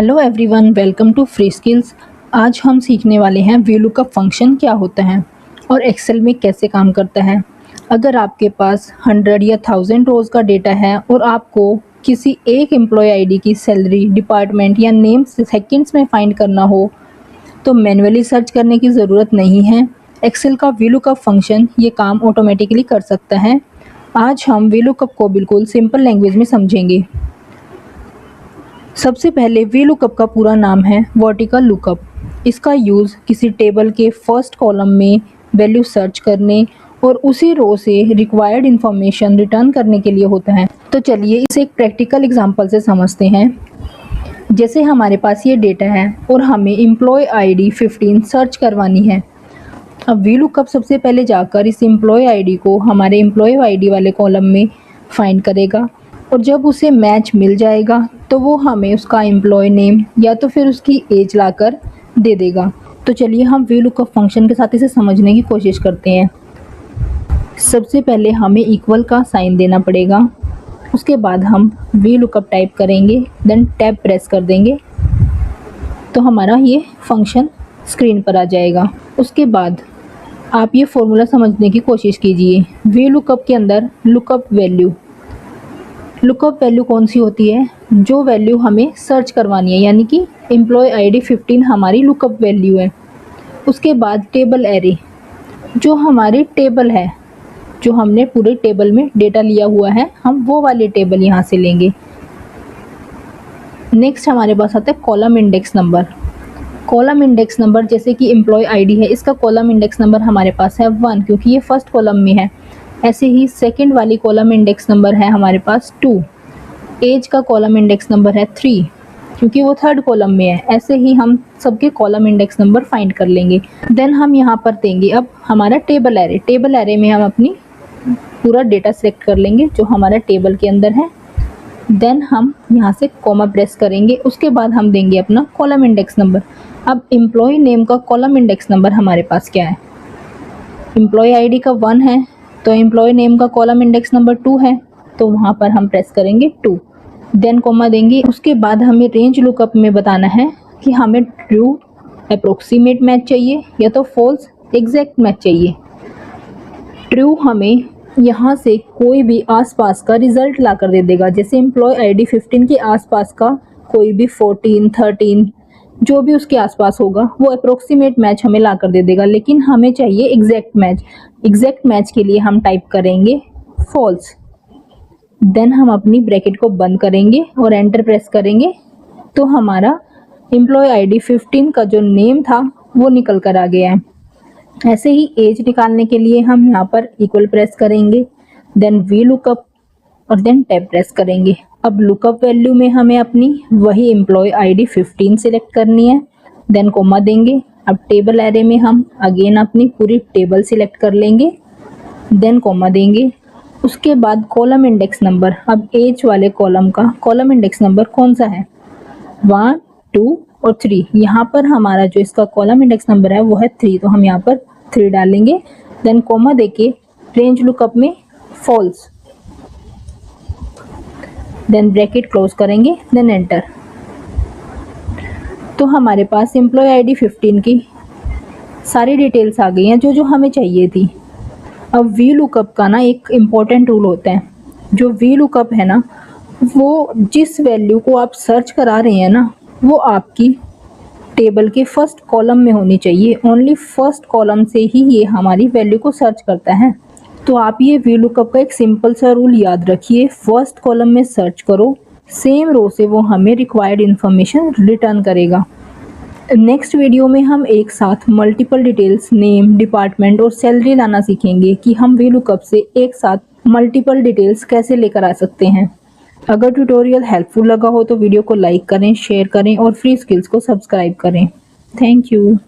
Hello everyone, welcome to free skills. आज हम सीखने वाले हैं वीलुकअप फंक्शन क्या होता है और एक्सेल में कैसे काम करता है। अगर आपके पास 100 या 1000 रोज़ का डेटा है और आपको किसी एक एम्प्लॉय आईडी की सैलरी, डिपार्टमेंट या नेम सेकंड्स में फाइंड करना हो तो मैन्युअली सर्च करने की ज़रूरत नहीं है। एक्सेल का वीलुकअप फंक्शन ये काम ऑटोमेटिकली कर सकता है। आज हम वीलुकअप को बिल्कुल सिंपल लैंग्वेज में समझेंगे। सबसे पहले वीलुकअप का पूरा नाम है वर्टिकल लुकअप। इसका यूज़ किसी टेबल के फर्स्ट कॉलम में वैल्यू सर्च करने और उसी रो से रिक्वायर्ड इंफॉर्मेशन रिटर्न करने के लिए होता है। तो चलिए इसे एक प्रैक्टिकल एग्जांपल से समझते हैं। जैसे हमारे पास ये डेटा है और हमें एम्प्लॉय आईडी 15 सर्च करवानी है। अब वीलुकअप सबसे पहले जाकर इस एम्प्लॉय आईडी को हमारे एम्प्लॉय आईडी वाले कॉलम में फाइंड करेगा और जब उसे मैच मिल जाएगा तो वो हमें उसका एम्प्लॉय नेम या तो फिर उसकी एज लाकर दे देगा। तो चलिए हम वीलुकअप फंक्शन के साथ इसे समझने की कोशिश करते हैं। सबसे पहले हमें इक्वल का साइन देना पड़ेगा। उसके बाद हम वीलुकअप टाइप करेंगे, देन टैब प्रेस कर देंगे तो हमारा ये फंक्शन स्क्रीन पर आ जाएगा। उसके बाद आप ये फॉर्मूला समझने की कोशिश कीजिए। वीलुकअप के अंदर लुकअप वैल्यू कौन सी होती है? जो वैल्यू हमें सर्च करवानी है, यानी कि एम्प्लॉय आईडी 15 हमारी लुकअप वैल्यू है। उसके बाद टेबल एरे, जो हमारी टेबल है, जो हमने पूरे टेबल में डेटा लिया हुआ है, हम वो वाले टेबल यहाँ से लेंगे। नेक्स्ट हमारे पास आता है column index number. Column index number जैसे कि एम्प्लॉय आईडी है, इसका कॉलम इंडेक्स नंबर हमारे पास है 1 क्योंकि ये फर्स्ट कॉलम में है। ऐसे ही सेकंड वाली कॉलम इंडेक्स नंबर है हमारे पास 2। एज का कॉलम इंडेक्स नंबर है 3 क्योंकि वो थर्ड कॉलम में है। ऐसे ही हम सबके कॉलम इंडेक्स नंबर फाइंड कर लेंगे। देन हम यहाँ पर देंगे अब हमारा टेबल एरे में हम अपनी पूरा डेटा सेलेक्ट कर लेंगे जो हमारा टेबल के अंदर है। देन हम यहाँ से कॉमा प्रेस करेंगे। उसके बाद हम देंगे अपना कॉलम इंडेक्स नंबर। अब एम्प्लॉय नेम का कॉलम इंडेक्स नंबर हमारे पास क्या है? एम्प्लॉय आईडी का 1 है तो एम्प्लॉय नेम का कॉलम इंडेक्स नंबर 2 है, तो वहाँ पर हम प्रेस करेंगे 2, देन कॉमा देंगे। उसके बाद हमें रेंज लुकअप में बताना है कि हमें ट्रू अप्रोक्सीमेट मैच चाहिए या तो फॉल्स एग्जैक्ट मैच चाहिए। ट्रू हमें यहाँ से कोई भी आसपास का रिजल्ट ला कर दे देगा। जैसे एम्प्लॉय आईडी 15 के आसपास का कोई भी 14, 13 जो भी उसके आसपास होगा वो अप्रोक्सीमेट मैच हमें ला कर दे देगा। लेकिन हमें चाहिए एग्जैक्ट मैच। एग्जैक्ट मैच के लिए हम टाइप करेंगे फॉल्स। देन हम अपनी ब्रैकेट को बंद करेंगे और एंटर प्रेस करेंगे तो हमारा एम्प्लॉय आईडी 15 का जो नेम था वो निकल कर आ गया है। ऐसे ही एज निकालने के लिए हम यहाँ पर इक्वल प्रेस करेंगे, देन वीलुकअप और देन टैब प्रेस करेंगे। अब लुकअप वैल्यू में हमें अपनी वही एम्प्लॉय आईडी 15 सिलेक्ट करनी है, देन कॉमा देंगे। अब टेबल एरे में हम अगेन अपनी पूरी टेबल सिलेक्ट कर लेंगे, देन कॉमा देंगे। उसके बाद कॉलम इंडेक्स नंबर, अब एज वाले कॉलम का कॉलम इंडेक्स नंबर कौन सा है? 1, 2 और 3। यहाँ पर हमारा जो इसका कॉलम इंडेक्स नंबर है वो है 3, तो हम यहाँ पर 3 डालेंगे, देन कॉमा देके रेंज लुकअप में फॉल्स, देन ब्रैकेट क्लोज करेंगे, देन एंटर। तो हमारे पास एम्प्लॉय आईडी 15 की सारी डिटेल्स आ गई हैं जो हमें चाहिए थी। अब वीलुकअप का ना एक इम्पॉर्टेंट रूल होता है। जो वीलुकअप है ना, वो जिस वैल्यू को आप सर्च करा रहे हैं ना वो आपकी टेबल के फर्स्ट कॉलम में होनी चाहिए। ओनली फर्स्ट कॉलम से ही ये हमारी वैल्यू को सर्च करता है। तो आप ये वीलुकअप का एक सिंपल सा रूल याद रखिए, फर्स्ट कॉलम में सर्च करो, सेम रो से वो हमें रिक्वायर्ड इन्फॉर्मेशन रिटर्न करेगा। नेक्स्ट वीडियो में हम एक साथ मल्टीपल डिटेल्स, नेम, डिपार्टमेंट और सैलरी लाना सीखेंगे कि हम वीलुकअप से एक साथ मल्टीपल डिटेल्स कैसे लेकर आ सकते हैं। अगर ट्यूटोरियल हेल्पफुल लगा हो तो वीडियो को लाइक करें, शेयर करें और फ्री स्किल्स को सब्सक्राइब करें। Thank you.